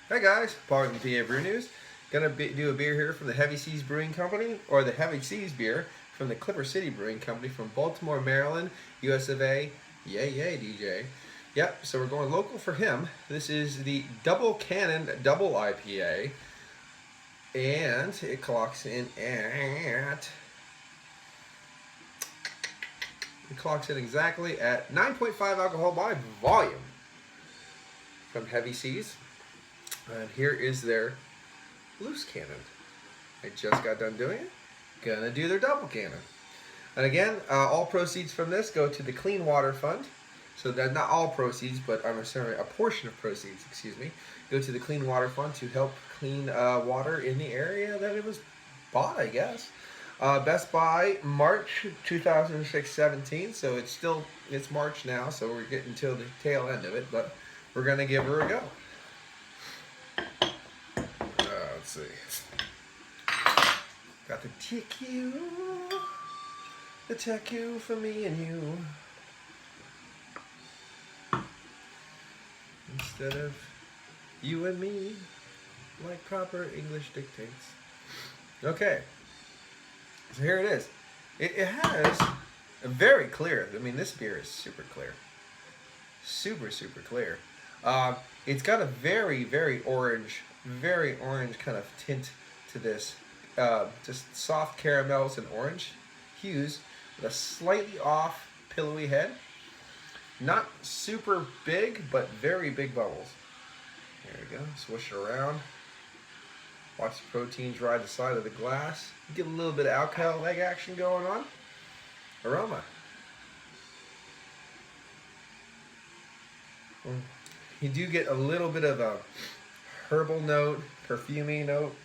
Hey guys, Paul from PABrewNews. Gonna do a beer here from the Heavy Seas Brewing Company, or the Heavy Seas beer from the Clipper City Brewing Company from Baltimore, Maryland, US of A. Yay, yay, DJ. Yep, so we're going local for him. This is the Double Canon Double IPA, and it clocks in exactly at 9.5 alcohol by volume from Heavy Seas. And here is their loose cannon. I just got done doing it. Gonna do their double cannon. And again, all proceeds from this go to the Clean Water Fund. So that not all proceeds, but I'm sorry, a portion of proceeds, excuse me, go to the Clean Water Fund to help clean water in the area that it was bought, I guess. Best by March 2017, so it's March now, so we're getting till the tail end of it, but we're gonna give her a go. Let's see. Got the TQ for me and you. Instead of you and me, like proper English dictates. Okay, so here it is. It has a very clear, I mean this beer is super clear. Super clear. It's got a very orange kind of tint to this. Just soft caramels and orange hues with a slightly off pillowy head. Not super big, but very big bubbles. There we go. Swish it around. Watch the proteins ride the side of the glass. Get a little bit of alcohol leg action going on. Aroma. You do get a little bit of a herbal note, perfumey note.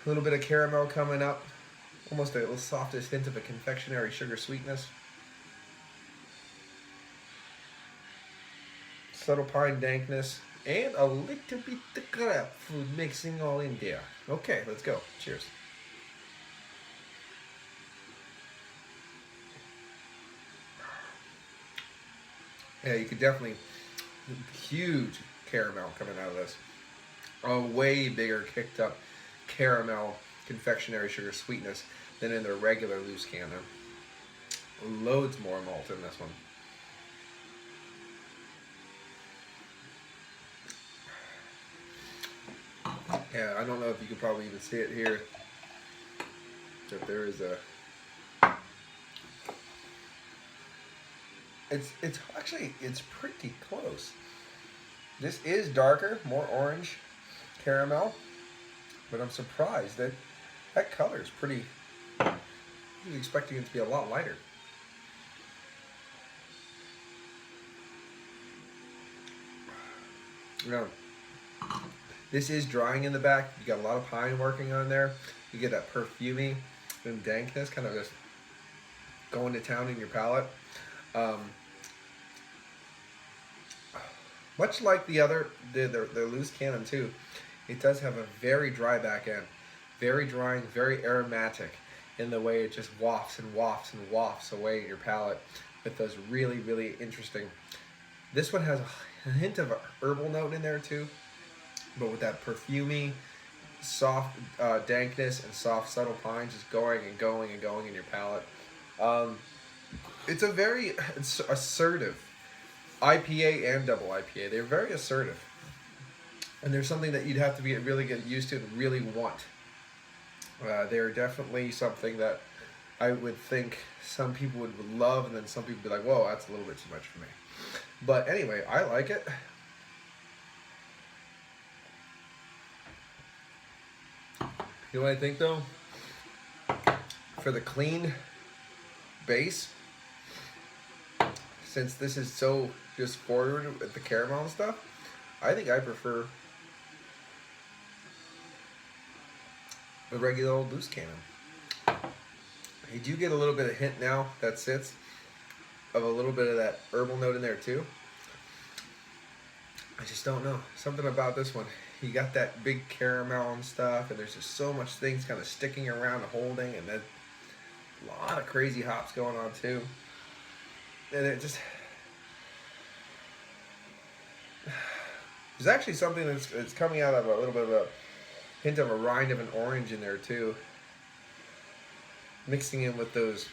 A little bit of caramel coming up. Almost a little softest hint of a confectionery sugar sweetness. Subtle pine dankness. And a little bit of grapefruit mixing all in there. Okay, let's go. Cheers. Yeah, you could definitely, huge caramel coming out of this. A way bigger kicked up caramel confectionery sugar sweetness than in their regular loose cannon. Loads more malt in this one. Yeah, I don't know if you can probably even see it here, but there is a. It's actually pretty close. This is darker, more orange caramel, but I'm surprised that that color is pretty. I was expecting it to be a lot lighter. Now, this is drying in the back. You got a lot of pine working on there. You get that perfumey and dankness, kind of just going to town in your palate. Much like the other, their loose cannon too, it does have a very dry back end. Very drying, very aromatic in the way it just wafts and wafts and wafts away in your palate with those really interesting. This one has a hint of a herbal note in there too, but with that perfumey, soft dankness and soft subtle pine just going and going and going in your palate. It's a very assertive IPA and double IPA. They're very assertive. And there's something that you'd have to really get used to and really want. They're definitely something that I would think some people would love, and then some people would be like, whoa, that's a little bit too much for me. But anyway, I like it. You know what I think though? For the clean base, since this is so just forward with the caramel and stuff, I think I prefer the regular old loose cannon. You do get a little bit of hint now that sits of a little bit of that herbal note in there too. I just don't know. Something about this one. You got that big caramel and stuff, and there's just so much things kind of sticking around and holding, and then a lot of crazy hops going on too. And it just, There's actually something that's coming out of a little bit of a hint of a rind of an orange in there too. Mixing in with those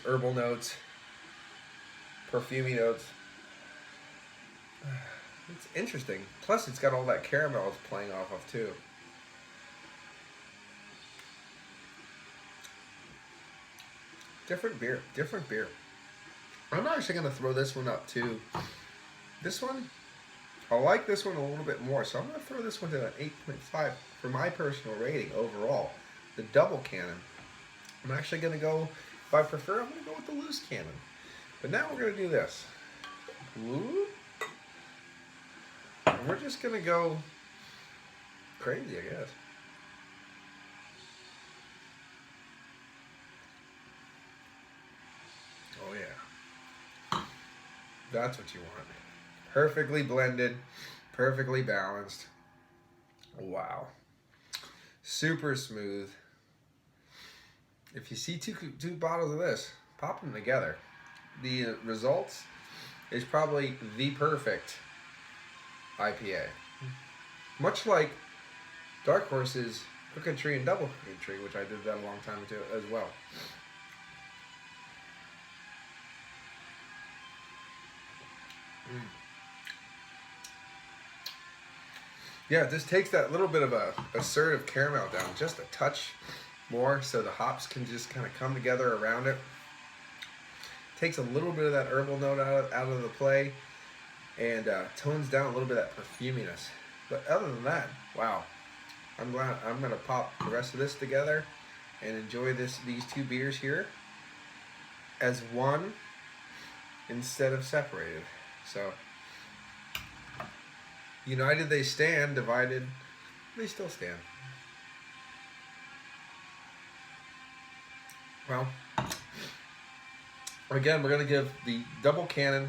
herbal notes, perfumey notes. It's interesting. Plus, it's got all that caramel it's playing off of too. Different beer, different beer. I'm actually gonna throw this one up too. This one, I like this one a little bit more, so I'm gonna throw this one to an 8.5 for my personal rating overall. The double Canon. I'm actually gonna go, if I prefer, I'm gonna go with the loose Canon. But now we're gonna do this. Woo. And we're just gonna go crazy, I guess. Oh yeah. That's what you want. Perfectly blended, perfectly balanced. Wow. Super smooth. If you see two bottles of this, pop them together. The results is probably the perfect IPA. Much like Dark Horse's Crooked Tree and Double Crooked Tree, which I did that a long time ago as well. Yeah, this takes that little bit of a assertive caramel down just a touch more, so the hops can just kind of come together around it. Takes a little bit of that herbal note out of the play, and tones down a little bit of that perfuminess. But other than that, wow, I'm gonna pop the rest of this together and enjoy these two beers here as one instead of separated. So united they stand, divided they still stand. Well, again, we're going to give the double Canon,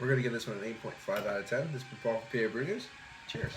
we're going to give this one an 8.5 out of 10. This has been Paul from PABrewNews. Cheers.